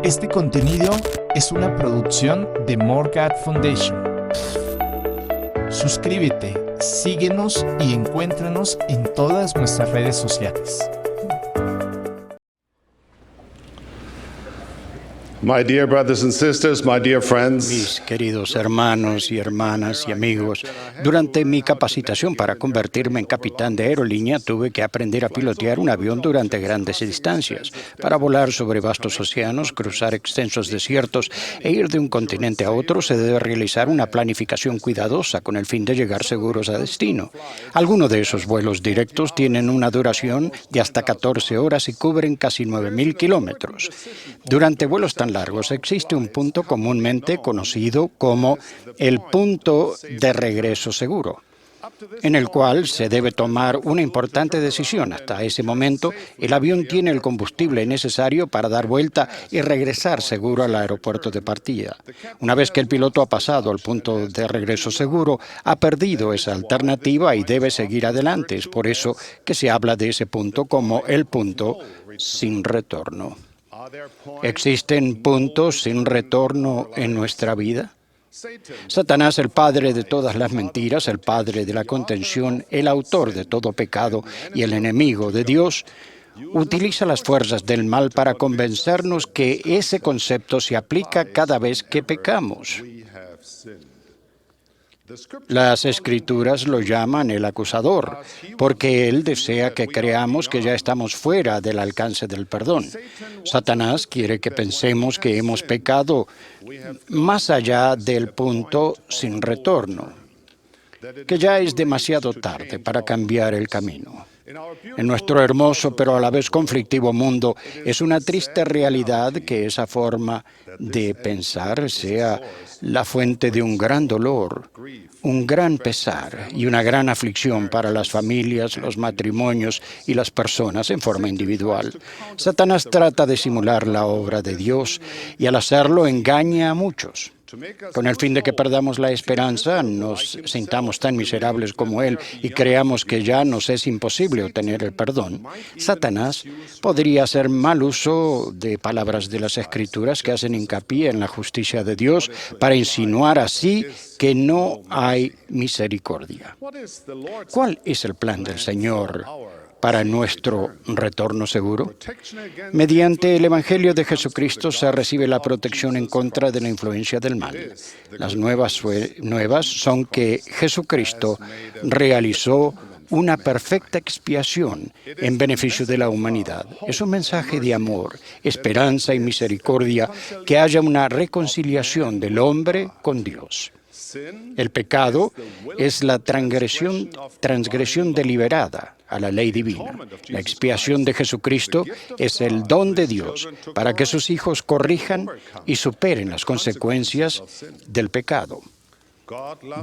Este contenido es una producción de Morgat Foundation. Suscríbete, síguenos y encuéntranos en todas nuestras redes sociales. My dear brothers and sisters, my dear friends, Mis queridos hermanos y hermanas y amigos, durante mi capacitación para convertirme en capitán de aerolínea tuve que aprender a pilotear un avión durante grandes distancias. Para volar sobre vastos océanos, cruzar extensos desiertos e ir de un continente a otro se debe realizar una planificación cuidadosa con el fin de llegar seguros a destino. Algunos de esos vuelos directos tienen una duración de hasta 14 horas y cubren casi 9.000 kilómetros. Durante vuelos tan largos existe un punto comúnmente conocido como el punto de regreso seguro, en el cual se debe tomar una importante decisión. Hasta ese momento, el avión tiene el combustible necesario para dar vuelta y regresar seguro al aeropuerto de partida. Una vez que el piloto ha pasado al punto de regreso seguro, ha perdido esa alternativa y debe seguir adelante. Es por eso que se habla de ese punto como el punto sin retorno. ¿Existen puntos sin retorno en nuestra vida? Satanás, el padre de todas las mentiras, el padre de la contención, el autor de todo pecado y el enemigo de Dios, utiliza las fuerzas del mal para convencernos que ese concepto se aplica cada vez que pecamos. Las Escrituras lo llaman el acusador, porque él desea que creamos que ya estamos fuera del alcance del perdón. Satanás quiere que pensemos que hemos pecado más allá del punto sin retorno, que ya es demasiado tarde para cambiar el camino. En nuestro hermoso pero a la vez conflictivo mundo, es una triste realidad que esa forma de pensar sea la fuente de un gran dolor, un gran pesar y una gran aflicción para las familias, los matrimonios y las personas en forma individual. Satanás trata de simular la obra de Dios y al hacerlo engaña a muchos. Con el fin de que perdamos la esperanza, nos sintamos tan miserables como Él y creamos que ya nos es imposible obtener el perdón, Satanás podría hacer mal uso de palabras de las Escrituras que hacen hincapié en la justicia de Dios para insinuar así que no hay misericordia. ¿Cuál es el plan del Señor para nuestro retorno seguro? Mediante el Evangelio de Jesucristo se recibe la protección en contra de la influencia del mal. Las nuevas son que Jesucristo realizó una perfecta expiación en beneficio de la humanidad. Es un mensaje de amor, esperanza y misericordia, que haya una reconciliación del hombre con Dios. El pecado es la transgresión deliberada a la ley divina. La expiación de Jesucristo es el don de Dios para que sus hijos corrijan y superen las consecuencias del pecado.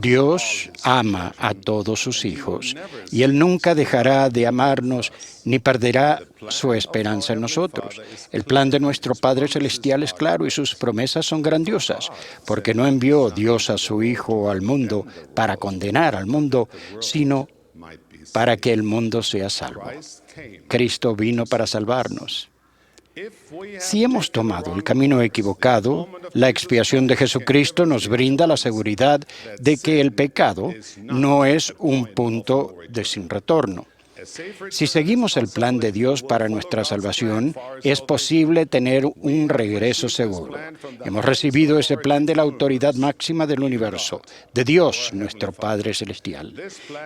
Dios ama a todos sus hijos y Él nunca dejará de amarnos ni perderá su esperanza en nosotros. El plan de nuestro Padre Celestial es claro y sus promesas son grandiosas, porque no envió Dios a su Hijo al mundo para condenar al mundo, sino para que el mundo sea salvo. Cristo vino para salvarnos. Si hemos tomado el camino equivocado, la expiación de Jesucristo nos brinda la seguridad de que el pecado no es un punto de sin retorno. Si seguimos el plan de Dios para nuestra salvación, es posible tener un regreso seguro. Hemos recibido ese plan de la autoridad máxima del universo, de Dios, nuestro Padre Celestial.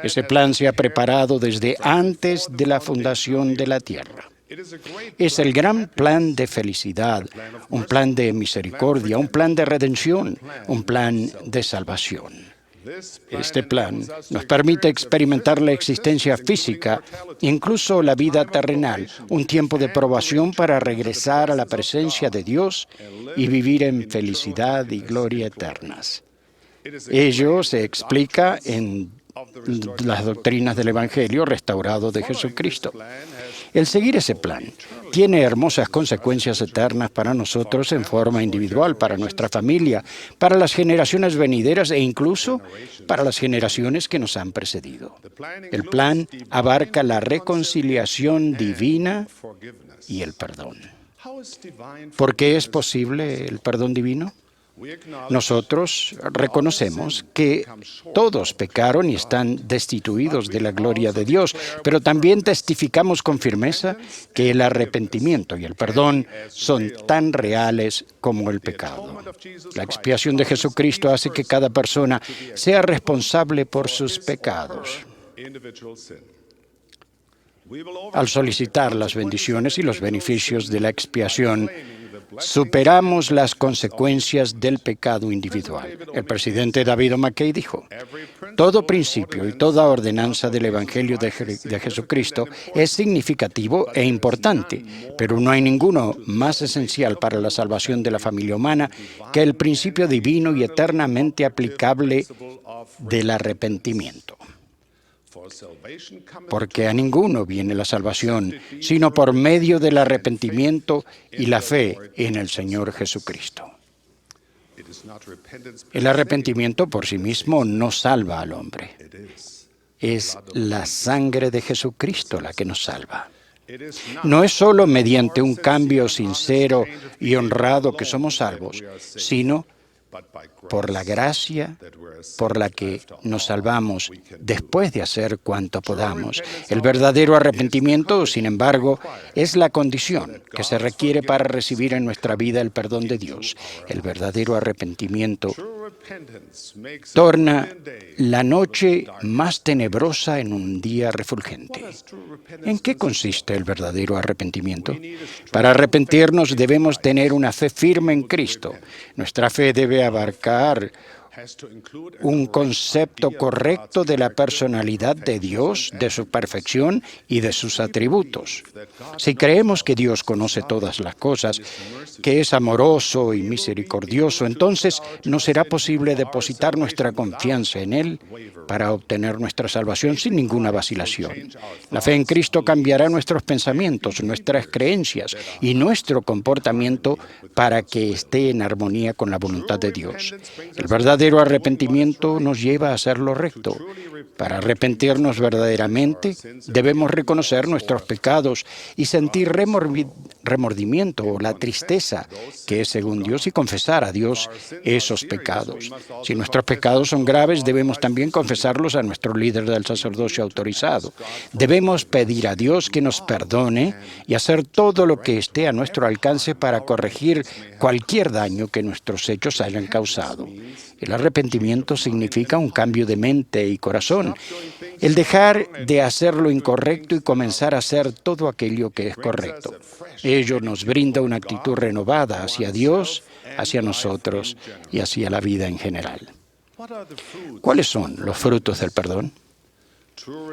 Ese plan se ha preparado desde antes de la fundación de la tierra. Es el gran plan de felicidad, un plan de misericordia, un plan de redención, un plan de salvación. Este plan nos permite experimentar la existencia física, incluso la vida terrenal, un tiempo de probación para regresar a la presencia de Dios y vivir en felicidad y gloria eternas. Ello se explica en las doctrinas del Evangelio restaurado de Jesucristo. El seguir ese plan tiene hermosas consecuencias eternas para nosotros en forma individual, para nuestra familia, para las generaciones venideras e incluso para las generaciones que nos han precedido. El plan abarca la reconciliación divina y el perdón. ¿Por qué es posible el perdón divino? Nosotros reconocemos que todos pecaron y están destituidos de la gloria de Dios, pero también testificamos con firmeza que el arrepentimiento y el perdón son tan reales como el pecado. La expiación de Jesucristo hace que cada persona sea responsable por sus pecados. Al solicitar las bendiciones y los beneficios de la expiación, superamos las consecuencias del pecado individual. El presidente David O. McKay dijo: todo principio y toda ordenanza del Evangelio de Jesucristo es significativo e importante, pero no hay ninguno más esencial para la salvación de la familia humana que el principio divino y eternamente aplicable del arrepentimiento. Porque a ninguno viene la salvación, sino por medio del arrepentimiento y la fe en el Señor Jesucristo. El arrepentimiento por sí mismo no salva al hombre. Es la sangre de Jesucristo la que nos salva. No es solo mediante un cambio sincero y honrado que somos salvos, sino por la gracia por la que nos salvamos después de hacer cuanto podamos. El verdadero arrepentimiento, sin embargo, es la condición que se requiere para recibir en nuestra vida el perdón de Dios. El verdadero arrepentimiento torna la noche más tenebrosa en un día refulgente. ¿En qué consiste el verdadero arrepentimiento? Para arrepentirnos debemos tener una fe firme en Cristo. Nuestra fe debe abarcar un concepto correcto de la personalidad de Dios, de su perfección y de sus atributos. Si creemos que Dios conoce todas las cosas, que es amoroso y misericordioso, entonces no será posible depositar nuestra confianza en Él para obtener nuestra salvación sin ninguna vacilación. La fe en Cristo cambiará nuestros pensamientos, nuestras creencias y nuestro comportamiento para que esté en armonía con la voluntad de Dios. El verdadero arrepentimiento nos lleva a hacer lo recto. Para arrepentirnos verdaderamente, debemos reconocer nuestros pecados y sentir remordimiento o la tristeza que es según Dios y confesar a Dios esos pecados. Si nuestros pecados son graves, debemos también confesarlos a nuestro líder del sacerdocio autorizado. Debemos pedir a Dios que nos perdone y hacer todo lo que esté a nuestro alcance para corregir cualquier daño que nuestros hechos hayan causado. El arrepentimiento significa un cambio de mente y corazón, el dejar de hacer lo incorrecto y comenzar a hacer todo aquello que es correcto. Ello nos brinda una actitud renovada hacia Dios, hacia nosotros y hacia la vida en general. ¿Cuáles son los frutos del perdón?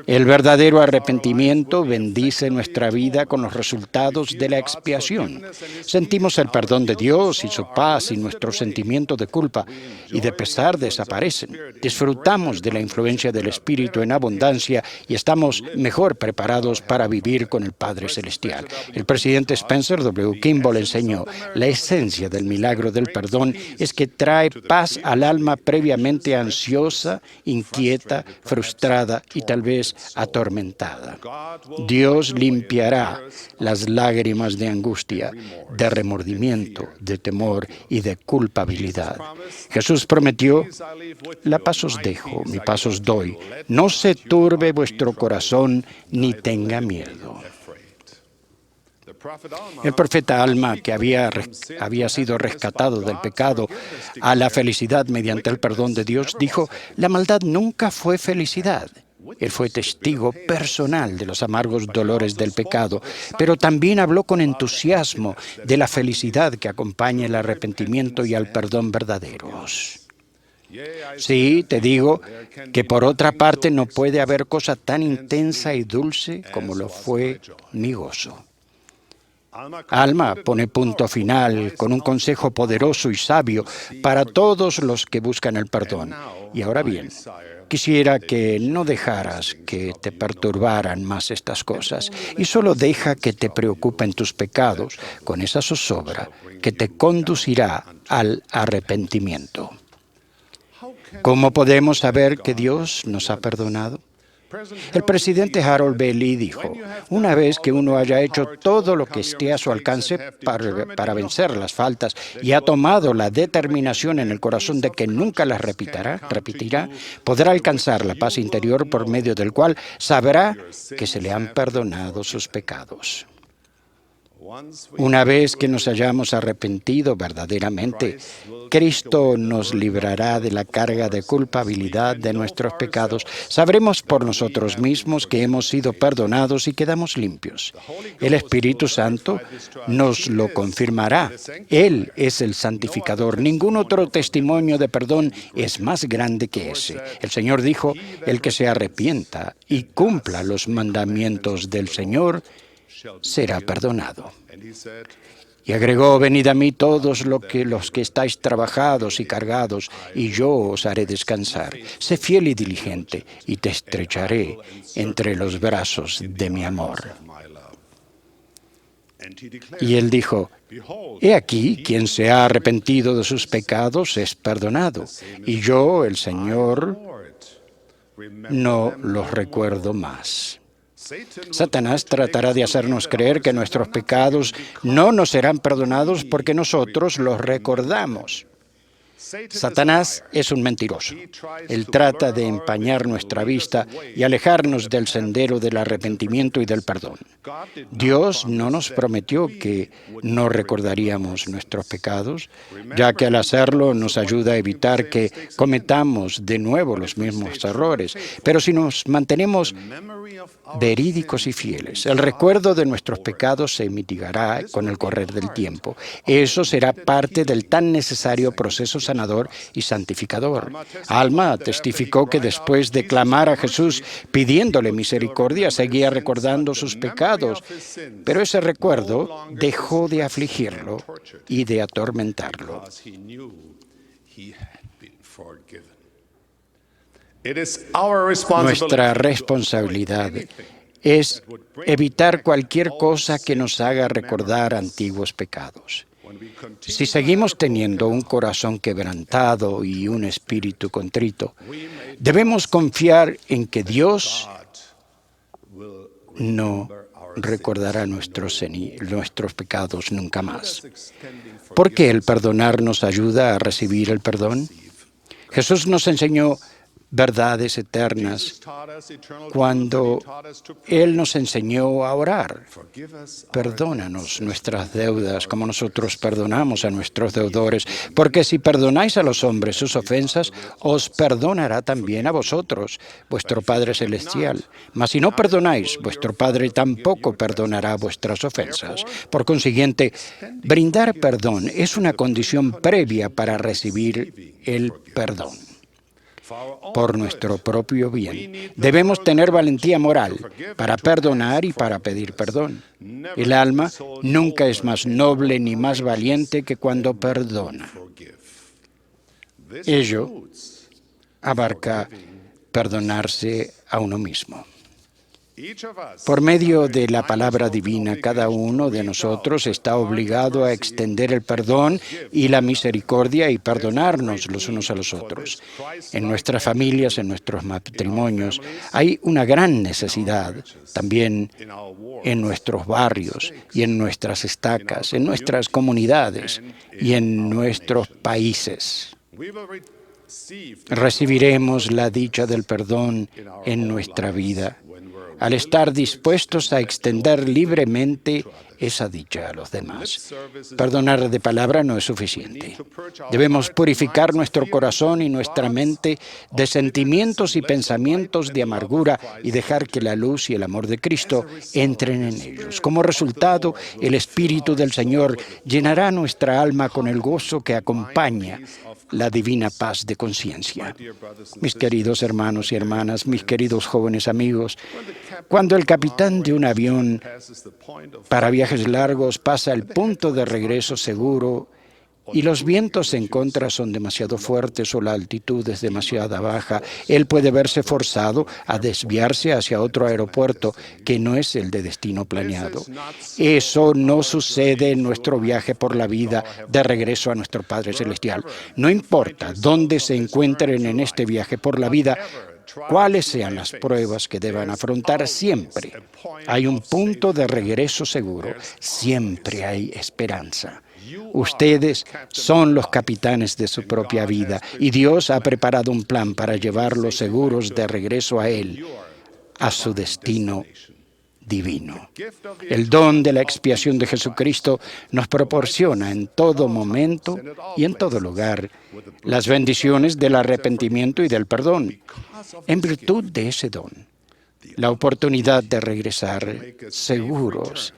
El verdadero arrepentimiento bendice nuestra vida con los resultados de la expiación. Sentimos el perdón de Dios y su paz, y nuestro sentimiento de culpa y de pesar desaparecen. Disfrutamos de la influencia del Espíritu en abundancia y estamos mejor preparados para vivir con el Padre Celestial. El presidente Spencer W. Kimball enseñó: la esencia del milagro del perdón es que trae paz al alma previamente ansiosa, inquieta, frustrada y tal vez atormentada. Dios limpiará las lágrimas de angustia, de remordimiento, de temor y de culpabilidad. Jesús prometió: la paz os dejo, mi paz os doy. No se turbe vuestro corazón ni tenga miedo. El profeta Alma, que había sido rescatado del pecado a la felicidad mediante el perdón de Dios, dijo: la maldad nunca fue felicidad. Él fue testigo personal de los amargos dolores del pecado, pero también habló con entusiasmo de la felicidad que acompaña el arrepentimiento y al perdón verdaderos. Sí, te digo que por otra parte no puede haber cosa tan intensa y dulce como lo fue mi gozo. Alma pone punto final con un consejo poderoso y sabio para todos los que buscan el perdón. Y ahora bien, quisiera que no dejaras que te perturbaran más estas cosas y solo deja que te preocupen tus pecados con esa zozobra que te conducirá al arrepentimiento. ¿Cómo podemos saber que Dios nos ha perdonado? El presidente Harold B. Lee dijo, una vez que uno haya hecho todo lo que esté a su alcance para vencer las faltas y ha tomado la determinación en el corazón de que nunca las repetirá, podrá alcanzar la paz interior por medio del cual sabrá que se le han perdonado sus pecados. Una vez que nos hayamos arrepentido verdaderamente, Cristo nos librará de la carga de culpabilidad de nuestros pecados. Sabremos por nosotros mismos que hemos sido perdonados y quedamos limpios. El Espíritu Santo nos lo confirmará. Él es el santificador. Ningún otro testimonio de perdón es más grande que ese. El Señor dijo, el que se arrepienta y cumpla los mandamientos del Señor será perdonado. Y agregó, venid a mí todos los que estáis trabajados y cargados, y yo os haré descansar. Sé fiel y diligente, y te estrecharé entre los brazos de mi amor. Y él dijo, he aquí, quien se ha arrepentido de sus pecados es perdonado, y yo, el Señor, no los recuerdo más. Satanás tratará de hacernos creer que nuestros pecados no nos serán perdonados porque nosotros los recordamos. Satanás es un mentiroso. Él trata de empañar nuestra vista y alejarnos del sendero del arrepentimiento y del perdón. Dios no nos prometió que no recordaríamos nuestros pecados, ya que al hacerlo nos ayuda a evitar que cometamos de nuevo los mismos errores. Pero si nos mantenemos verídicos y fieles, el recuerdo de nuestros pecados se mitigará con el correr del tiempo. Eso será parte del tan necesario proceso sanador y santificador. Alma testificó que después de clamar a Jesús pidiéndole misericordia, seguía recordando sus pecados, pero ese recuerdo dejó de afligirlo y de atormentarlo. Nuestra responsabilidad es evitar cualquier cosa que nos haga recordar antiguos pecados. Si seguimos teniendo un corazón quebrantado y un espíritu contrito, debemos confiar en que Dios no recordará nuestros pecados nunca más. Porque el perdonar nos ayuda a recibir el perdón. Jesús nos enseñó verdades eternas cuando Él nos enseñó a orar. Perdónanos nuestras deudas como nosotros perdonamos a nuestros deudores, porque si perdonáis a los hombres sus ofensas, os perdonará también a vosotros, vuestro Padre Celestial. Mas si no perdonáis, vuestro Padre tampoco perdonará vuestras ofensas. Por consiguiente, brindar perdón es una condición previa para recibir el perdón. Por nuestro propio bien. Debemos tener valentía moral para perdonar y para pedir perdón. El alma nunca es más noble ni más valiente que cuando perdona. Ello abarca perdonarse a uno mismo. Por medio de la palabra divina, cada uno de nosotros está obligado a extender el perdón y la misericordia y perdonarnos los unos a los otros. En nuestras familias, en nuestros matrimonios, hay una gran necesidad, también en nuestros barrios y en nuestras estacas, en nuestras comunidades y en nuestros países. Recibiremos la dicha del perdón en nuestra vida, al estar dispuestos a extender libremente esa dicha a los demás. Perdonar de palabra no es suficiente. Debemos purificar nuestro corazón y nuestra mente de sentimientos y pensamientos de amargura y dejar que la luz y el amor de Cristo entren en ellos. Como resultado, el Espíritu del Señor llenará nuestra alma con el gozo que acompaña la divina paz de conciencia. Mis queridos hermanos y hermanas, mis queridos jóvenes amigos, cuando el capitán de un avión para viajes largos pasa el punto de regreso seguro y los vientos en contra son demasiado fuertes o la altitud es demasiado baja, él puede verse forzado a desviarse hacia otro aeropuerto que no es el de destino planeado. Eso no sucede en nuestro viaje por la vida de regreso a nuestro Padre Celestial. No importa dónde se encuentren en este viaje por la vida, cuáles sean las pruebas que deban afrontar, siempre hay un punto de regreso seguro. Siempre hay esperanza. Ustedes son los capitanes de su propia vida y Dios ha preparado un plan para llevarlos seguros de regreso a Él, a su destino divino. El don de la expiación de Jesucristo nos proporciona en todo momento y en todo lugar las bendiciones del arrepentimiento y del perdón. En virtud de ese don, la oportunidad de regresar seguros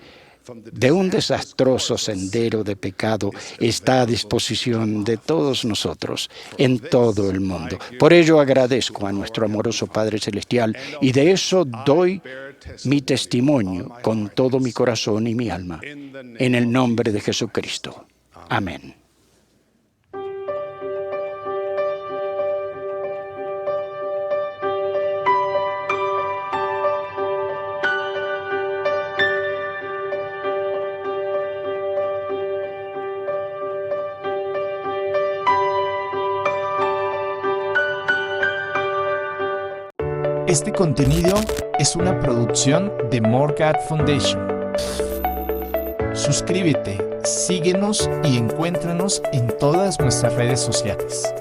de un desastroso sendero de pecado está a disposición de todos nosotros en todo el mundo. Por ello agradezco a nuestro amoroso Padre Celestial y de eso doy mi testimonio con todo mi corazón y mi alma. En el nombre de Jesucristo. Amén. Este contenido es una producción de More God Foundation. Suscríbete, síguenos y encuéntranos en todas nuestras redes sociales.